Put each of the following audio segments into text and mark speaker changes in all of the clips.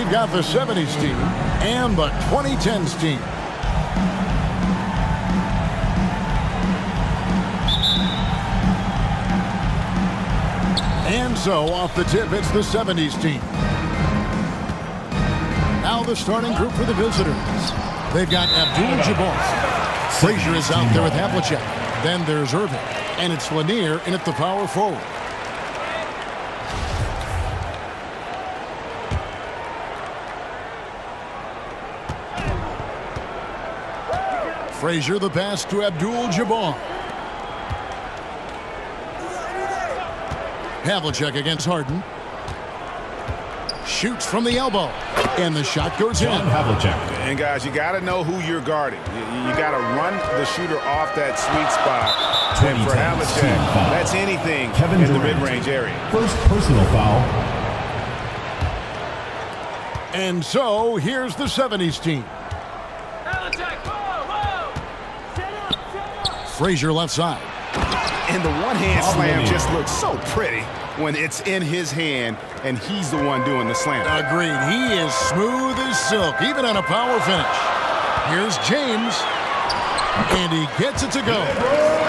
Speaker 1: we've got the 70s team and the 2010s team. And so, off the tip, it's the 70s team. Now the starting group for the visitors. They've got Abdul-Jabbar. Frazier is out there with Havlicek. Then there's Irving. And it's Lanier in at the power forward. Frazier the pass to Abdul-Jabbar. Havlicek against Harden. Shoots from the elbow. And the shot goes in.
Speaker 2: Havlicek.
Speaker 3: And guys, you got to know who you're guarding. You got to run the shooter off that sweet spot. And for Havlicek, that's anything in the mid-range area.
Speaker 2: First personal foul.
Speaker 1: And so, here's the 70s team. Frazier left side.
Speaker 3: And the one-hand slam just looks so pretty when it's in his hand and he's the one doing the slam.
Speaker 1: Agreed. He is smooth as silk, even on a power finish. Here's James. And he gets it to go.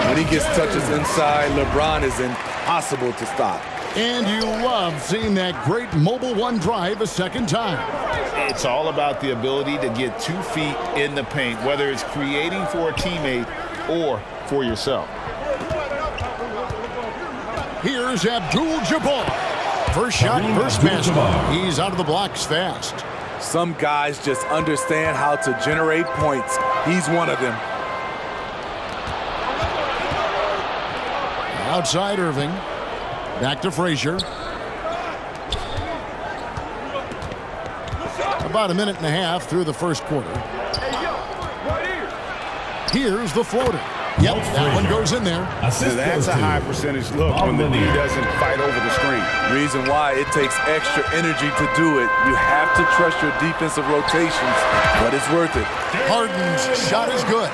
Speaker 4: When he gets touches inside, LeBron is impossible to stop.
Speaker 1: And you love seeing that great mobile one drive a second time.
Speaker 3: It's all about the ability to get 2 feet in the paint, whether it's creating for a teammate or for yourself.
Speaker 1: Here's Abdul-Jabbar. First shot, first basket. He's out of the blocks fast.
Speaker 4: Some guys just understand how to generate points. He's one of them.
Speaker 1: Outside Irving. Back to Frazier. About a minute and a half through the first quarter. Here's the floater. Yep, that one goes in there.
Speaker 3: That's a high percentage look when the D doesn't fight over the screen.
Speaker 4: Reason why it takes extra energy to do it. You have to trust your defensive rotations, but it's worth it.
Speaker 1: Harden's shot is good.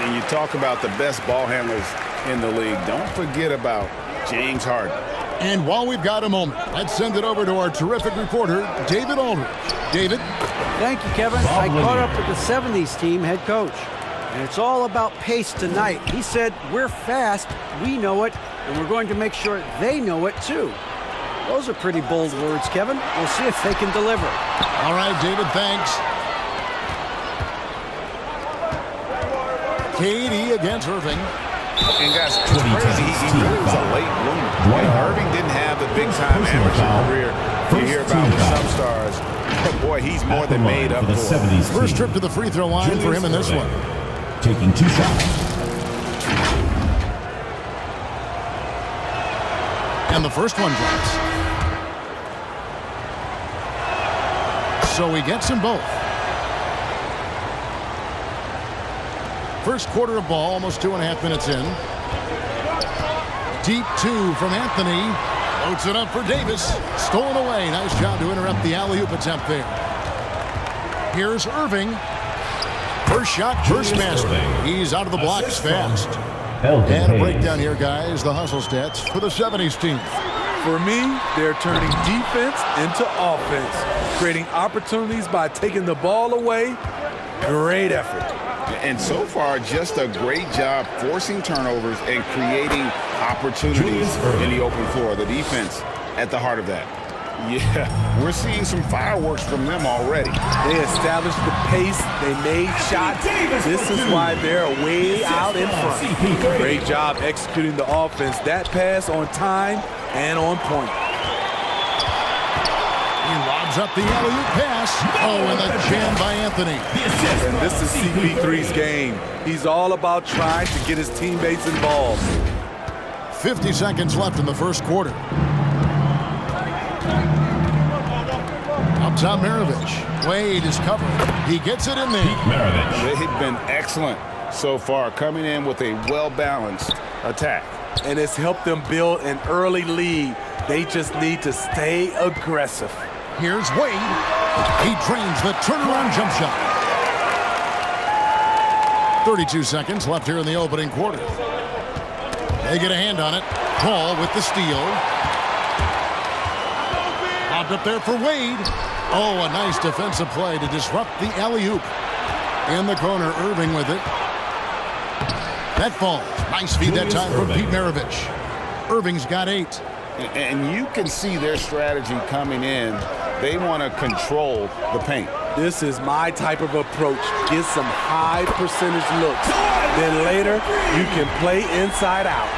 Speaker 3: And you talk about the best ball handlers in the league. Don't forget about James Harden.
Speaker 1: And while we've got a moment, let's send it over to our terrific reporter, David Aldridge. David?
Speaker 5: Thank you, Kevin. I caught up with the 70s team head coach. And it's all about pace tonight. He said, we're fast, we know it, and we're going to make sure they know it too. Those are pretty bold words, Kevin. We'll see if they can deliver.
Speaker 1: All right, David, thanks. KD against Irving.
Speaker 3: And guys, it's crazy. He really was a late bloomer. Irving didn't have the big-time amateur career you hear about with some stars. But boy, he's more than made up for.
Speaker 1: First trip to the free throw line for him in this one.
Speaker 2: Taking 2 shots.
Speaker 1: And the first one drops. So he gets them both. First quarter of ball, almost 2.5 minutes in. Deep 2 from Anthony. Loads it up for Davis. Stolen away. Nice job to interrupt the alley-oop attempt there. Here's Irving. First shot, first basket. He's out of the blocks fast. And a breakdown here, guys. The hustle stats for the 70s team.
Speaker 4: For me, they're turning defense into offense, creating opportunities by taking the ball away. Great effort.
Speaker 3: And so far, just a great job forcing turnovers and creating opportunities in the open floor. The defense at the heart of that. Yeah, we're seeing some fireworks from them already.
Speaker 4: They established the pace. They made shots. This is why they're way out in front. Great job executing the offense. That pass on time and on point.
Speaker 1: He lobs up the alley-oop pass. Oh, and the jam by Anthony.
Speaker 4: And this is CP3's game. He's all about trying to get his teammates involved.
Speaker 1: 50 seconds left in the first quarter. Up top, Maravich. Wade is covered. He gets it in there.
Speaker 3: They've been excellent so far, coming in with a well-balanced attack.
Speaker 4: And it's helped them build an early lead. They just need to stay aggressive.
Speaker 1: Here's Wade. He drains the turnaround jump shot. 32 seconds left here in the opening quarter. They get a hand on it. Paul with the steal. Tipped up there for Wade. Oh, a nice defensive play to disrupt the alley-oop. In the corner, Irving with it. That falls. Nice feed that time from Pete Maravich. Irving's got 8.
Speaker 3: And you can see their strategy coming in. They want to control the paint.
Speaker 4: This is my type of approach. Get some high percentage looks. Then later, you can play inside out.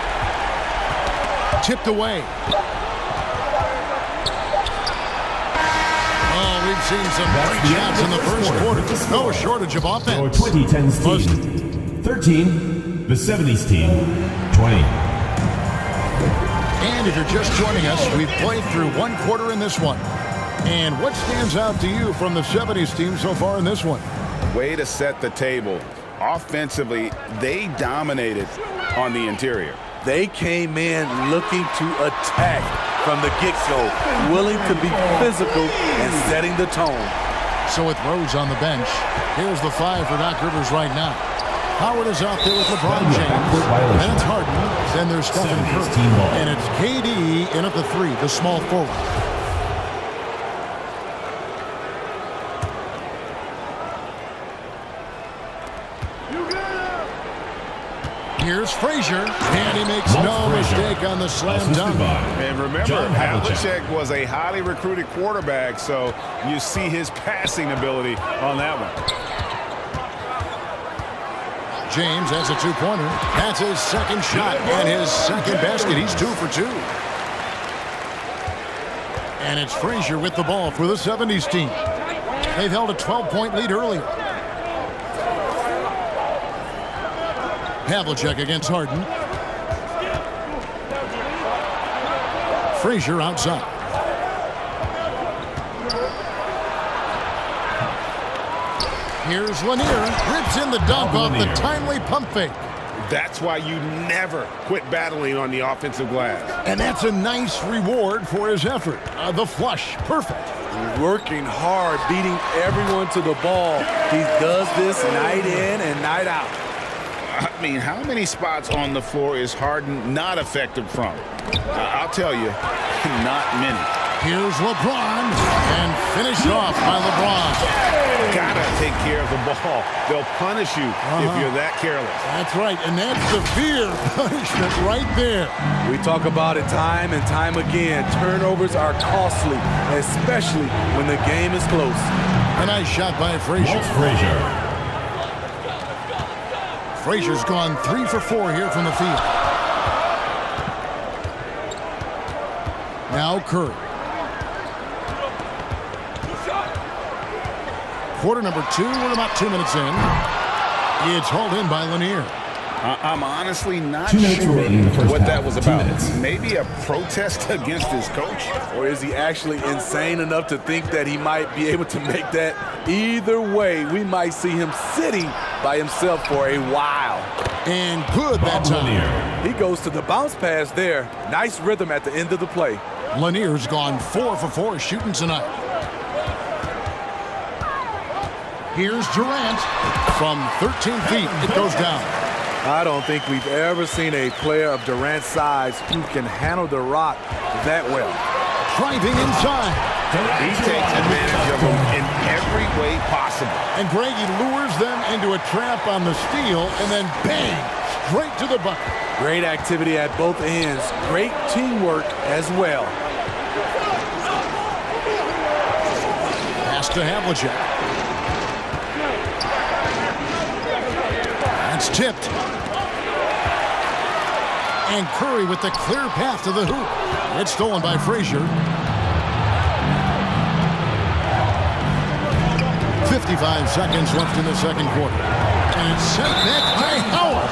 Speaker 1: Tipped away. Oh, we've seen some great shots in the first quarter. No shortage of
Speaker 2: Your
Speaker 1: offense.
Speaker 2: 2010s team, 13. The 70s team, 20.
Speaker 1: And if you're just joining us, we've played through one quarter in this one. And what stands out to you from the 70s team so far in this one?
Speaker 3: Way to set the table. Offensively, they dominated on the interior.
Speaker 4: They came in looking to attack from the get-go, willing to be physical and setting the tone.
Speaker 1: So with Rose on the bench, here's the 5 for Doc Rivers right now. Howard is out there with LeBron James. Then it's Harden. Then there's Stephen Curry. And it's KD in at the 3, the small forward. Here's Frazier, and he makes no mistake on the slam dunk.
Speaker 3: And remember, Havlicek was a highly recruited quarterback, so you see his passing ability on that one.
Speaker 1: James has a 2-pointer. That's his second shot and his second basket. He's 2 for 2. And it's Frazier with the ball for the 70s team. They've held a 12-point lead earlier. Havlicek against Harden. Frazier outside. Here's Lanier. Rips in the dunk off the timely pump fake.
Speaker 3: That's why you never quit battling on the offensive glass.
Speaker 1: And that's a nice reward for his effort. The flush. Perfect.
Speaker 4: Working hard, beating everyone to the ball. He does this night in and night out.
Speaker 3: I mean, how many spots on the floor is Harden not effective from? I'll tell you, not many.
Speaker 1: Here's LeBron, and finished off by LeBron.
Speaker 3: Gotta take care of the ball. They'll punish you if you're that careless.
Speaker 1: That's right, and that's severe punishment right there.
Speaker 4: We talk about it time and time again. Turnovers are costly, especially when the game is close.
Speaker 1: A nice shot by Frazier. Frazier's gone 3 for 4 here from the field. Now Curry. Quarter number 2, we're about 2 minutes in. It's hauled in by Lanier.
Speaker 3: I'm honestly not
Speaker 2: 2 minutes
Speaker 3: sure
Speaker 2: remaining in the first
Speaker 3: what
Speaker 2: half.
Speaker 3: that was
Speaker 2: 2
Speaker 3: about.
Speaker 2: minutes.
Speaker 3: Maybe a protest against his coach?
Speaker 4: Or is he actually insane enough to think that he might be able to make that? Either way, we might see him sitting by himself for a while.
Speaker 1: And good that time.
Speaker 4: He goes to the bounce pass there. Nice rhythm at the end of the play.
Speaker 1: Lanier's gone 4 for 4 shooting tonight. Here's Durant from 13 feet. It goes down.
Speaker 4: I don't think we've ever seen a player of Durant's size who can handle the rock that well.
Speaker 1: Driving inside.
Speaker 3: He takes advantage of them in every way possible.
Speaker 1: And Greg, he lures them into a trap on the steal, and then bang, straight to the bucket.
Speaker 4: Great activity at both ends. Great teamwork as well.
Speaker 1: Pass to Havlicek. That's tipped. And Curry with the clear path to the hoop. It's stolen by Frazier. 55 seconds left in the second quarter. And it's sent back by Howard.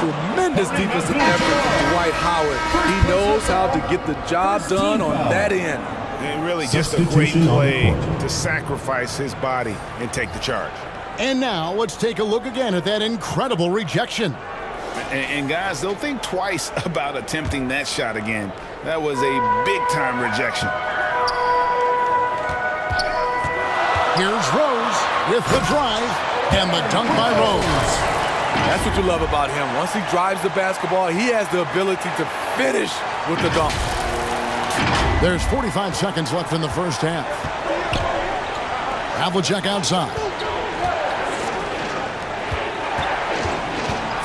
Speaker 4: Tremendous defensive effort from Dwight Howard. He knows how to get the job done on that end.
Speaker 3: And really just a great play to sacrifice his body and take the charge.
Speaker 1: And now let's take a look again at that incredible rejection.
Speaker 3: And guys, they'll think twice about attempting that shot again. That was a big-time rejection.
Speaker 1: Here's Rose with the drive and the dunk by Rose.
Speaker 4: That's what you love about him. Once he drives the basketball, he has the ability to finish with the dunk.
Speaker 1: There's 45 seconds left in the first half. Havlicek outside.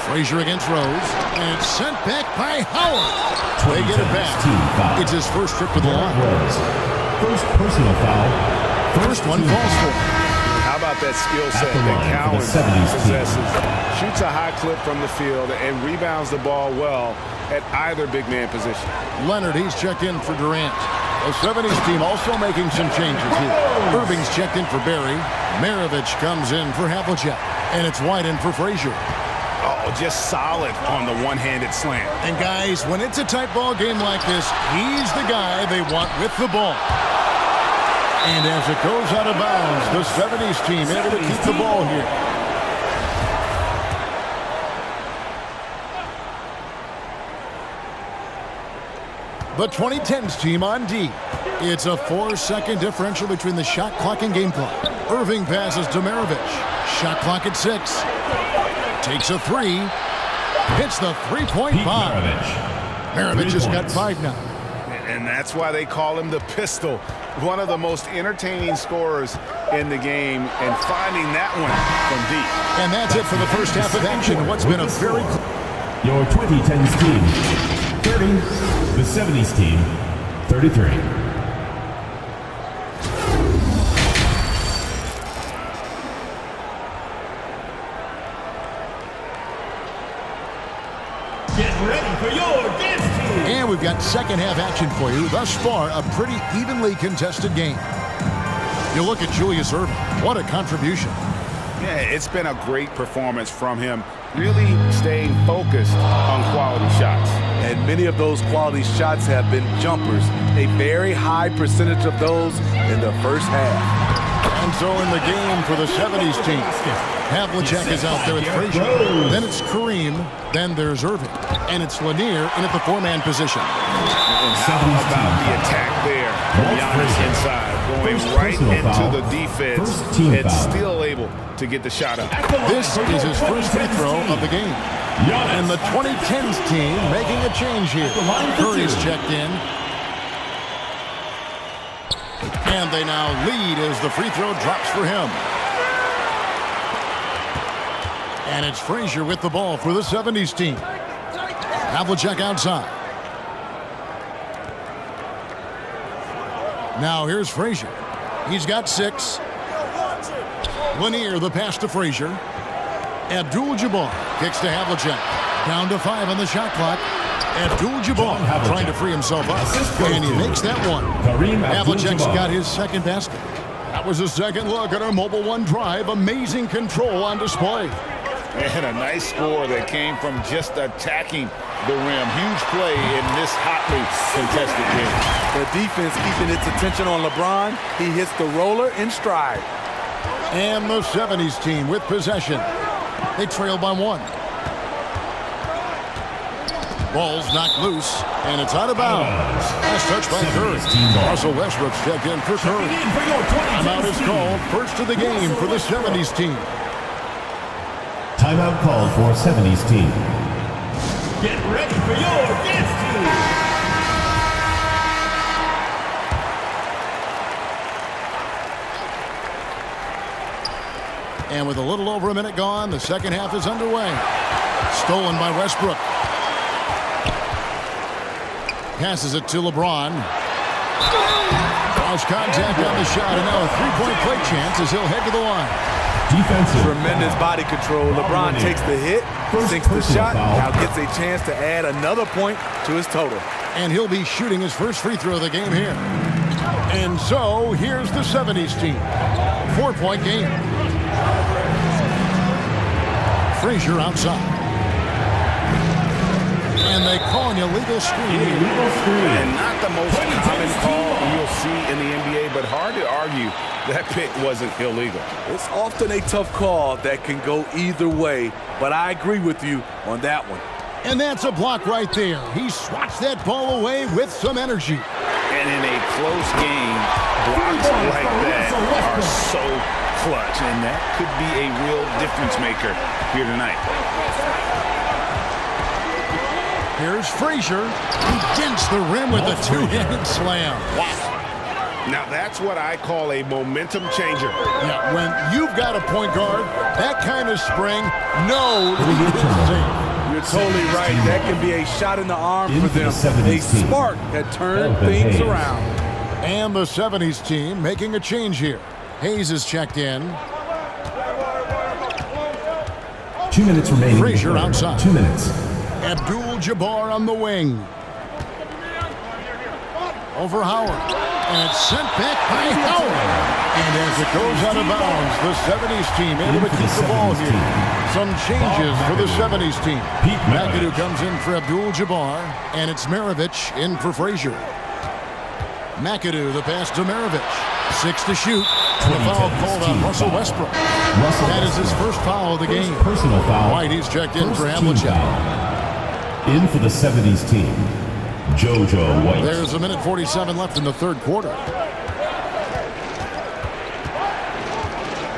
Speaker 1: Frazier against Rose. And it's sent back by Howard. They get it back. It's his first trip to the line.
Speaker 2: First personal foul.
Speaker 1: First one falls for him.
Speaker 3: How about that skill set
Speaker 2: the
Speaker 3: that
Speaker 2: line for
Speaker 3: Coward
Speaker 2: the 70s team.
Speaker 3: possesses? Shoots a high clip from the field and rebounds the ball well at either big man position.
Speaker 1: Leonard, he's checked in for Durant. The 70s team also making some changes here. Irving's checked in for Barry. Maravich comes in for Havlicek. And it's White in for Frazier.
Speaker 3: Oh, just solid on the one-handed slam.
Speaker 1: And guys, when it's a tight ball game like this, he's the guy they want with the ball. And as it goes out of bounds, the 70s team able to keep the ball here. The 2010s team on D. It's a 4-second differential between the shot clock and game clock. Irving passes to Maravich. Shot clock at 6. Takes a 3. Hits the three-point bomb. Maravich has got 5 now.
Speaker 3: And that's why they call him the Pistol. One of the most entertaining scorers in the game, and finding that one from deep.
Speaker 1: And that's it for the first half of action. What's been a very...
Speaker 2: Your 2010s team, 30. The 70s team, 33. Get ready for your dance team.
Speaker 1: And we've got second half action for you. Thus far, a pretty evenly contested game. You look at Julius Erving. What a contribution.
Speaker 3: Yeah, it's been a great performance from him. Really staying focused on quality shots.
Speaker 4: And many of those quality shots have been jumpers. A very high percentage of those in the first half.
Speaker 1: And so in the game for the 70s team, Havlicek is out there with Frazier. Then it's Kareem. Then there's Irving. And it's Lanier in at the 4-man position.
Speaker 3: And how about the attack there from Giannis inside, going right into the defense and still able to get the shot up.
Speaker 1: This is his first free throw of the game. And the 2010s team making a change here. Curry's checked in. And they now lead as the free throw drops for him. And it's Frazier with the ball for the 70s team. Havlicek outside. Now here's Frazier. He's got 6. Lanier, the pass to Frazier. Abdul-Jabbar kicks to Havlicek. Down to 5 on the shot clock. Abdul-Jabbar trying to free himself up. And he makes that one. Havlicek's got his second basket. That was a second look at our Mobile One drive. Amazing control on display.
Speaker 3: And a nice score that came from just attacking the rim. Huge play in this hotly contested game.
Speaker 4: The defense keeping its attention on LeBron. He hits the roller in stride.
Speaker 1: And the 70s team with possession. They trail by 1. Ball's knocked loose, and it's out of bounds. Last touch by Curry. Russell Westbrook's checked in for Curry. Timeout is called. First of the game for the 70s team.
Speaker 2: Timeout called for 70s team. Get ready for your dance team.
Speaker 1: And with a little over a minute gone, the second half is underway. Stolen by Westbrook. Passes it to LeBron. Draws contact on the shot, and now a three-point play chance as he'll head to the line.
Speaker 2: Defensive.
Speaker 4: Tremendous body control. LeBron takes the hit, sinks the shot, now gets a chance to add another point to his total.
Speaker 1: And he'll be shooting his first free throw of the game here. And so, here's the 70s team. 4-point game. Frazier outside. And they call an illegal screen.
Speaker 3: And not the most common call you'll see in the NBA, but hard to argue that pick wasn't illegal.
Speaker 4: It's often a tough call that can go either way, but I agree with you on that one.
Speaker 1: And that's a block right there. He swats that ball away with some energy.
Speaker 3: And in a close game, blocks like that are so clutch, and that could be a real difference maker here tonight.
Speaker 1: Here's Frazier against the rim with a two-handed slam.
Speaker 3: Wow. Now that's what I call a momentum changer.
Speaker 1: Yeah, when you've got a point guard, that kind of spring, no lead is safe.
Speaker 4: You're totally right. That can be a shot in the arm for them. A spark that turned things around.
Speaker 1: And the 70s team making a change here. Hayes is checked in.
Speaker 2: 2 minutes remaining.
Speaker 1: Frazier outside.
Speaker 2: 2 minutes.
Speaker 1: Abdul-Jabbar on the wing. Over Howard. And it's sent back by Howard. And as it goes out of bounds, the 70s team able to keep the ball here. Some changes for the 70s team. McAdoo comes in for Abdul-Jabbar. And it's Maravich in for Frazier. McAdoo, the pass to Maravich. 6 to shoot. And a foul called on Russell Westbrook. That is his first foul of the game.
Speaker 2: Personal foul.
Speaker 1: White, he's checked in for Havlicek.
Speaker 2: In for the 70s team, JoJo White.
Speaker 1: There's a minute 47 left in the third quarter.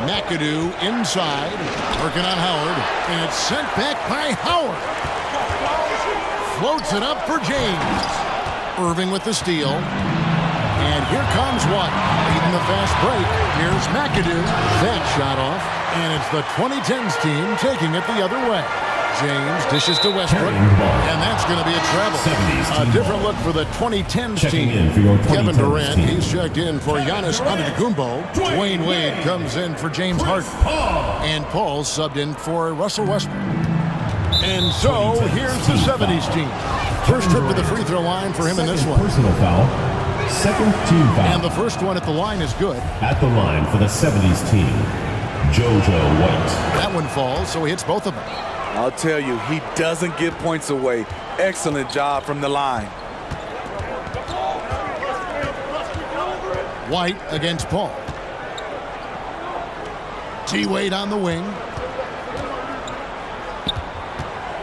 Speaker 1: McAdoo inside, working on Howard, and it's sent back by Howard. Floats it up for James. Irving with the steal. And here comes White, leading the fast break. Here's McAdoo. That shot off, and it's the 2010s team taking it the other way. James dishes to Westbrook, and that's going to be a travel. A different look for the 2010s team. Kevin Durant, he's checked in for Giannis Antetokounmpo. Dwayne Wade comes in for James Harden. And Paul subbed in for Russell Westbrook. And so, here's the 70s team. First trip to the free throw line for him in this one.
Speaker 2: Personal foul. Second team foul.
Speaker 1: And the first one at the line is good.
Speaker 2: At the line for the 70s team, JoJo White.
Speaker 1: That one falls, so he hits both of them.
Speaker 4: I'll tell you, he doesn't give points away. Excellent job from the line.
Speaker 1: White against Paul. T-Wade on the wing.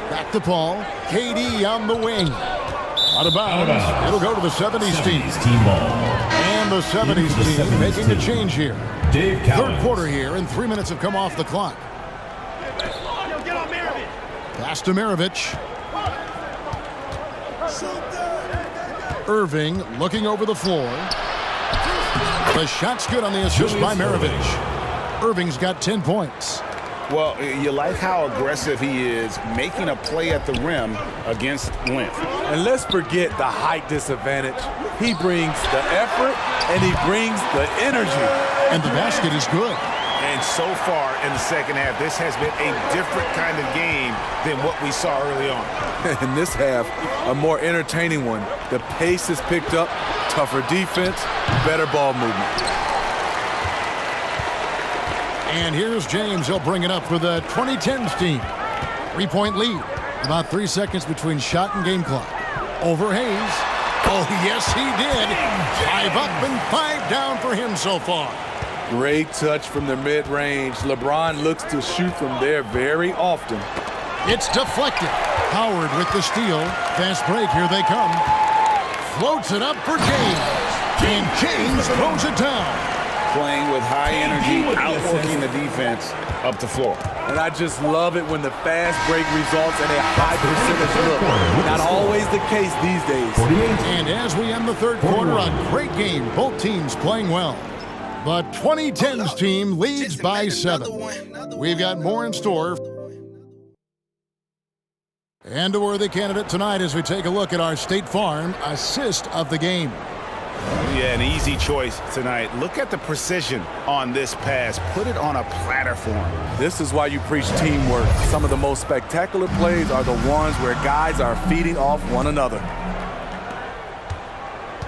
Speaker 1: Back to Paul. KD on the wing. Out of bounds. It'll go to the 70s team. And the 70s team making a change here. Third quarter here, and 3 minutes have come off the clock. Pass to Maravich. Irving looking over the floor. The shot's good on the assist by Maravich. Irving's got 10 points.
Speaker 3: Well, you like how aggressive he is making a play at the rim against length.
Speaker 4: And let's forget the height disadvantage. He brings the effort and he brings the energy.
Speaker 1: And the basket is good.
Speaker 3: And so far in the second half, this has been a different kind of game than what we saw early on.
Speaker 4: In this half, a more entertaining one. The pace is picked up, tougher defense, better ball movement.
Speaker 1: And here's James. He'll bring it up for the 2010s team. 3-point lead. About 3 seconds between shot and game clock. Over Hayes. Oh, yes, he did. 5 up and 5 down for him so far.
Speaker 4: Great touch from the mid-range. LeBron looks to shoot from there very often.
Speaker 1: It's deflected. Howard with the steal. Fast break. Here they come. Floats it up for James. And James throws it down.
Speaker 3: Playing with high energy, outworking the defense up the floor.
Speaker 4: And I just love it when the fast break results in a high percentage look. Not always the case these days.
Speaker 1: And as we end the third quarter, a great game. Both teams playing well. The 2010s team leads by 7. We've got more in store. And a worthy candidate tonight as we take a look at our State Farm assist of the game.
Speaker 3: Yeah, an easy choice tonight. Look at the precision on this pass. Put it on a platter form.
Speaker 4: This is why you preach teamwork. Some of the most spectacular plays are the ones where guys are feeding off one another.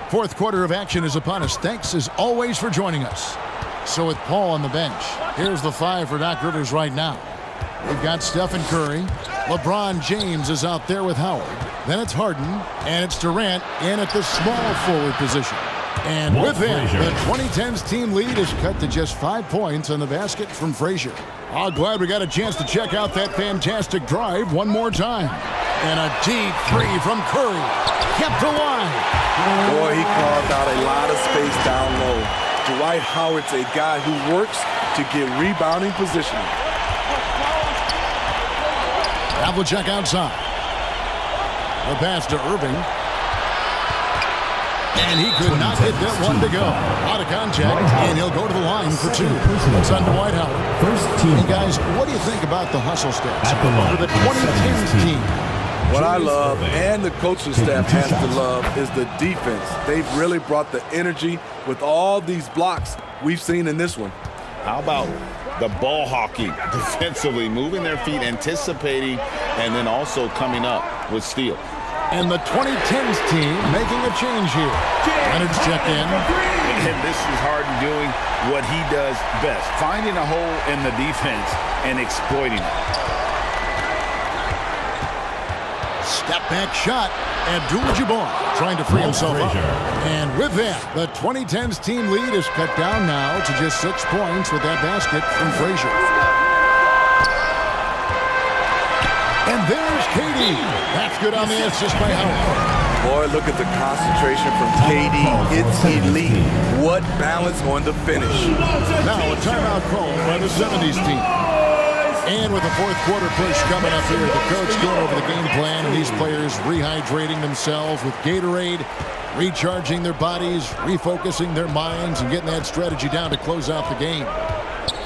Speaker 1: Fourth quarter of action is upon us. Thanks as always for joining us. So with Paul on the bench, here's the 5 for Doc Rivers right now. We've got Stephen Curry. LeBron James is out there with Howard. Then it's Harden, and it's Durant in at the small forward position. And with him, the 2010s team lead is cut to just 5 points on the basket from Frazier. Oh, glad we got a chance to check out that fantastic drive one more time. And a deep 3 from Curry. Kept alive.
Speaker 4: Boy, he carved out a lot of space down low. Dwight Howard's a guy who works to get rebounding positioning.
Speaker 1: Havlicek outside. The pass to Irving. And he could not get that one to go. Out of contact, and he'll go to the line for 2. It's on Dwight Howard.
Speaker 2: First team.
Speaker 1: And guys, what do you think about the hustle stats
Speaker 2: At the line.
Speaker 1: for the 2010s team?
Speaker 4: What I love, and the coaching staff has to love, is the defense. They've really brought the energy with all these blocks we've seen in this one.
Speaker 3: How about the ball hawking defensively, moving their feet, anticipating, and then also coming up with steal.
Speaker 1: And the 2010s team making a change here. Leonard's checked in.
Speaker 3: And this is Harden doing what he does best, finding a hole in the defense and exploiting it.
Speaker 1: Step back shot. Abdul-Jabbar trying to free himself up. And with that, the 2010s team lead is cut down now to just 6 points with that basket from Frazier. And there's KD. That's good on the assist by Howard.
Speaker 4: Boy, look at the concentration from KD. It's elite. What balance on the finish.
Speaker 1: Now a timeout call by the 70s team. And with the fourth quarter push coming up here, the coach going over the game plan, and these players rehydrating themselves with Gatorade, recharging their bodies, refocusing their minds, and getting that strategy down to close out the game.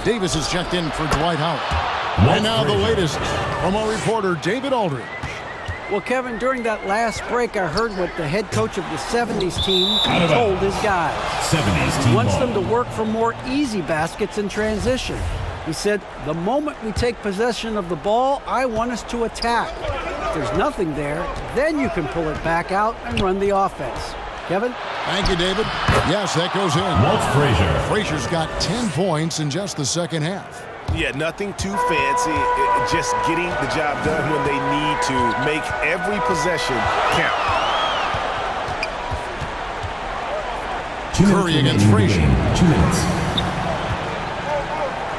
Speaker 1: Davis is checked in for Dwight Howard. And now the latest from our reporter, David Aldridge.
Speaker 5: Well, Kevin, during that last break, I heard what the head coach of the 70s team told his guys.
Speaker 2: 70s
Speaker 5: He
Speaker 2: team
Speaker 5: wants
Speaker 2: ball.
Speaker 5: them to work for more easy baskets in transition. He said, the moment we take possession of the ball, I want us to attack. If there's nothing there, then you can pull it back out and run the offense. Kevin?
Speaker 1: Thank you, David. Yes, that goes in.
Speaker 2: Walt Frazier.
Speaker 1: Frazier's got 10 points in just the second half.
Speaker 6: Yeah, nothing too fancy. Just getting the job done when they need to. Make every possession count.
Speaker 1: Curry against Frazier.
Speaker 2: 2 minutes.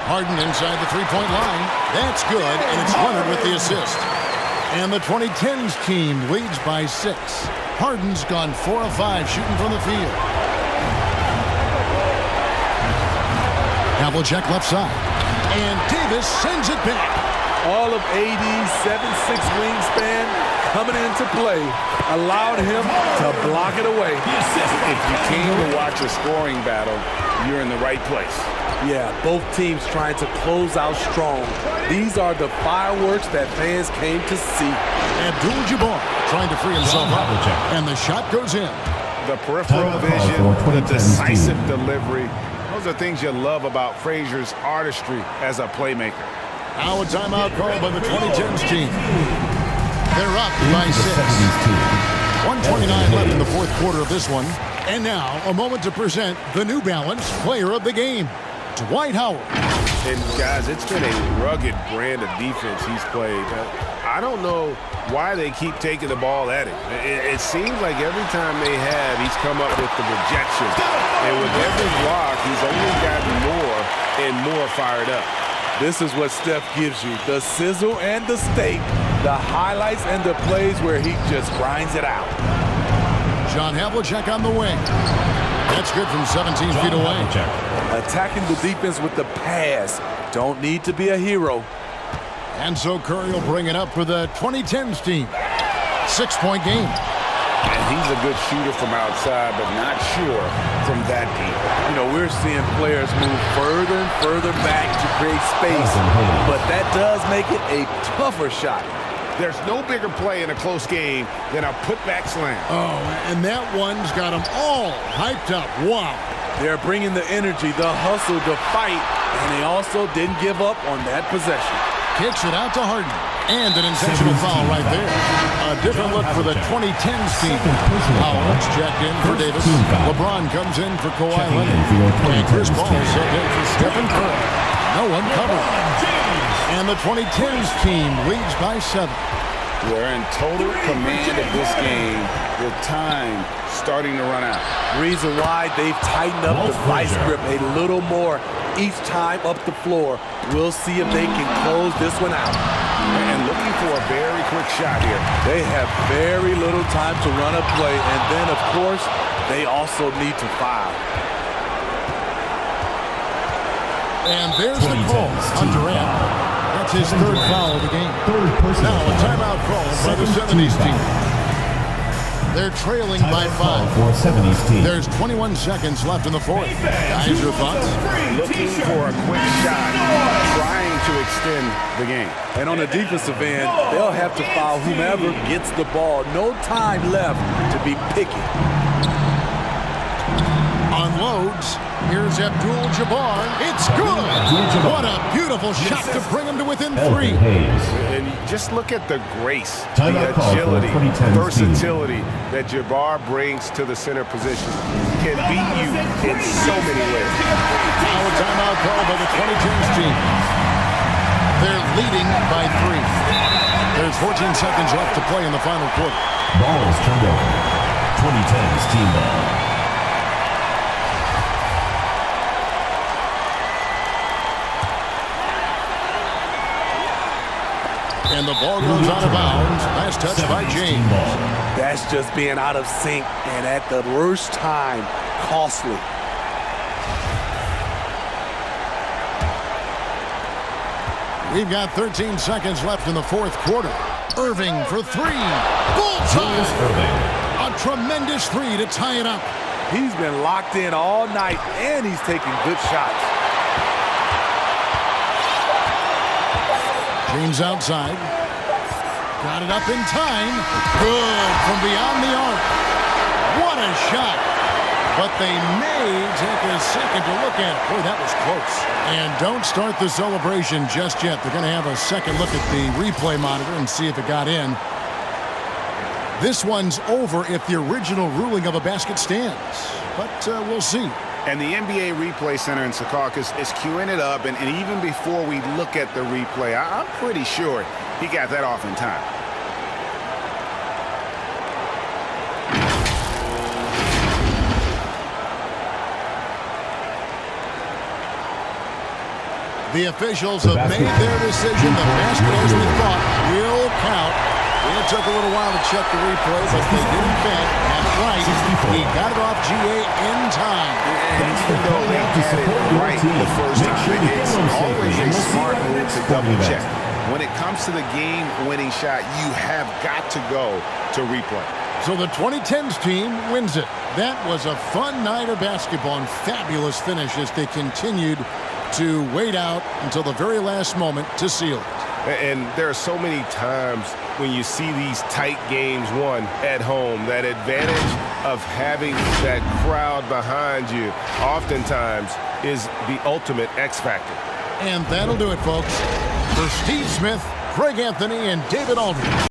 Speaker 1: Harden inside the three-point line. That's good, and it's Leonard with the assist. And the 2010s team leads by 6. Harden's gone 4 of 5 shooting from the field. Havlicek left side. And Davis sends it back.
Speaker 4: All of AD's 7'6" wingspan coming into play allowed him to block it away.
Speaker 3: If you came to watch a scoring battle, you're in the right place.
Speaker 4: Yeah, both teams trying to close out strong. These are the fireworks that fans came to see.
Speaker 1: Abdul-Jabbar trying to free himself up. And the shot goes in.
Speaker 3: The peripheral vision, the decisive delivery. Those are things you love about Frazier's artistry as a playmaker.
Speaker 1: Now a timeout call by the 2010s team. They're up by 6. 1:29 left in the fourth quarter of this one. And now a moment to present the New Balance Player of the Game, Dwight Howard.
Speaker 6: And guys, it's been a rugged brand of defense he's played. I don't know why they keep taking the ball at him. It seems like every time they have, he's come up with the rejection. And with every block, he's only gotten more and more fired up.
Speaker 4: This is what Steph gives you, the sizzle and the steak, the highlights and the plays where he just grinds it out.
Speaker 1: John Havlicek on the wing. That's good from 17 feet away.
Speaker 4: Attacking the defense with the pass. Don't need to be a hero.
Speaker 1: And so Curry will bring it up for the 2010s team. 6-point game.
Speaker 3: And he's a good shooter from outside, but not sure from that deep.
Speaker 4: You know, we're seeing players move further and further back to create space, but that does make it a tougher shot.
Speaker 6: There's no bigger play in a close game than a putback slam.
Speaker 1: Oh, and that one's got them all hyped up. Wow.
Speaker 4: They're bringing the energy, the hustle, the fight, and they also didn't give up on that possession.
Speaker 1: Kicks it out to Harden. And an intentional foul right there. A different look for the 2010s team. Howard's checked in for Davis. LeBron comes in for Kawhi Leonard. And Chris Paul subbed in for Stephen Curry. No one covered. And the 2010s team leads by 7.
Speaker 3: We're in total command of this game with time starting to run out.
Speaker 4: Reason why they've tightened up the vice grip a little more each time up the floor. We'll see if they can close this one out.
Speaker 3: And looking for a very quick shot here.
Speaker 4: They have very little time to run a play, and then, of course, they also need to foul.
Speaker 1: And there's the call on Durant. That's his third foul of the game. Now a timeout call by the 70s team. They're trailing by
Speaker 2: Timeout
Speaker 1: 5.
Speaker 2: for 70s team.
Speaker 1: There's 21 seconds left in the fourth. Guys, your thoughts?
Speaker 3: Looking for a quick shot, trying to extend the game.
Speaker 4: And on the defensive end, they'll have to foul whomever gets the ball. No time left to be picky.
Speaker 1: Unloads. Here's Abdul-Jabbar. It's good.
Speaker 2: Abdul-Jabbar.
Speaker 1: What a beautiful shot to bring him to within 3.
Speaker 2: Elvin Hayes.
Speaker 3: And just look at the grace,
Speaker 2: Timeout
Speaker 3: the
Speaker 2: call for
Speaker 3: agility,
Speaker 2: 2010
Speaker 3: versatility that Jabbar brings to the center position. Can beat you in so many ways.
Speaker 1: Now a timeout call by the 2010s team. They're leading by 3. There's 14 seconds left to play in the final quarter.
Speaker 2: Ball is turned over. 2010's team ball.
Speaker 1: And the ball goes out of bounds. Last touch by
Speaker 2: 70s
Speaker 1: James.
Speaker 2: team ball.
Speaker 4: That's just being out of sync and at the worst time, costly.
Speaker 1: We've got 13 seconds left in the fourth quarter. Irving for 3. Bullseye!
Speaker 2: Julius Irving.
Speaker 1: A tremendous 3 to tie it up.
Speaker 4: He's been locked in all night, and he's taking good shots.
Speaker 1: James outside. Got it up in time. Good from beyond the arc. What a shot. But they may take a second to look at it. Boy, that was close. And don't start the celebration just yet. They're going to have a second look at the replay monitor and see if it got in. This one's over if the original ruling of a basket stands. But we'll see.
Speaker 3: And the NBA Replay Center in Secaucus is queuing it up. And even before we look at the replay, I'm pretty sure he got that off in time.
Speaker 1: The officials have made their decision. The basket, as we thought, will count. It took a little while to check the replay, but they did in fact have it right. He got it off GA in time.
Speaker 3: And even though they had it right the first time, it's always a smart move to double check. When it comes to the game-winning shot, you have got to go to replay.
Speaker 1: So the 2010s team wins it. That was a fun night of basketball and fabulous finish as they continued to wait out until the very last moment to seal it.
Speaker 6: And there are so many times when you see these tight games won at home, that advantage of having that crowd behind you oftentimes is the ultimate X factor.
Speaker 1: And that'll do it, folks. For Steve Smith, Greg Anthony, and David Aldridge.